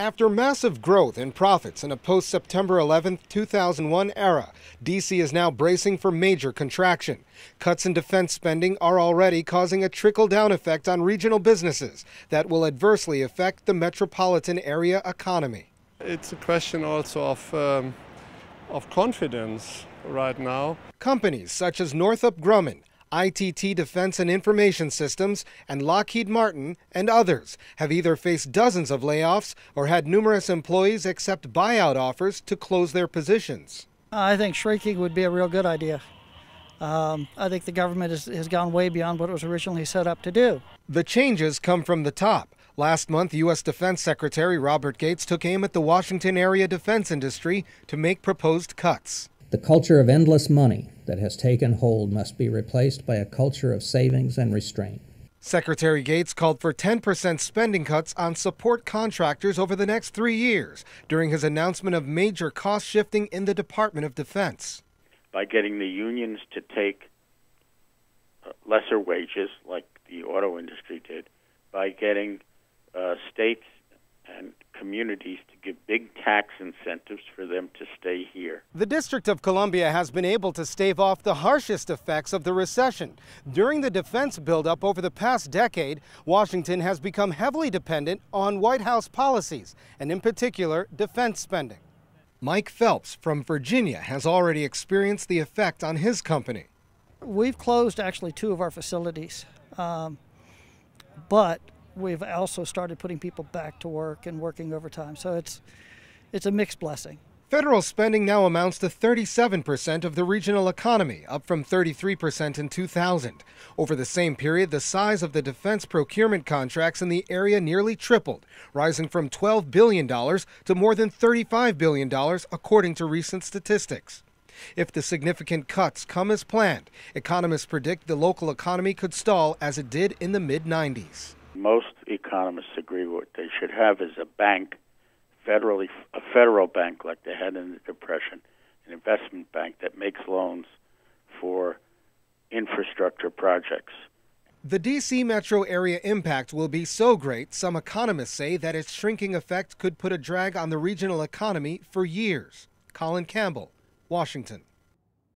After massive growth in profits in a post-September 11, 2001 era, D.C. is now bracing for major contraction. Cuts in defense spending are already causing a trickle-down effect on regional businesses that will adversely affect the metropolitan area economy. It's a question also of confidence right now. Companies such as Northrop Grumman, ITT Defense and Information Systems, and Lockheed Martin, and others have either faced dozens of layoffs or had numerous employees accept buyout offers to close their positions. I think shrinking would be a real good idea. I think the government has gone way beyond what it was originally set up to do. The changes come from the top. Last month, U.S. Defense Secretary Robert Gates took aim at the Washington area defense industry to make proposed cuts. The culture of endless money that has taken hold must be replaced by a culture of savings and restraint. Secretary Gates called for 10% spending cuts on support contractors over the next 3 years during his announcement of major cost shifting in the Department of Defense. By getting the unions to take lesser wages, like the auto industry did, by getting states and communities to give big tax incentives for them to stay here. The District of Columbia has been able to stave off the harshest effects of the recession. During the defense buildup over the past decade, Washington has become heavily dependent on White House policies, and in particular, defense spending. Mike Phelps from Virginia has already experienced the effect on his company. We've closed actually 2 of our facilities, but we've also started putting people back to work and working overtime. So it's a mixed blessing. Federal spending now amounts to 37% of the regional economy, up from 33% in 2000. Over the same period, the size of the defense procurement contracts in the area nearly tripled, rising from $12 billion to more than $35 billion, according to recent statistics. If the significant cuts come as planned, economists predict the local economy could stall as it did in the mid-90s. Most economists agree what they should have is a bank, a federal bank like they had in the Depression, an investment bank that makes loans for infrastructure projects. The D.C. metro area impact will be so great, some economists say that its shrinking effect could put a drag on the regional economy for years. Colin Campbell, Washington.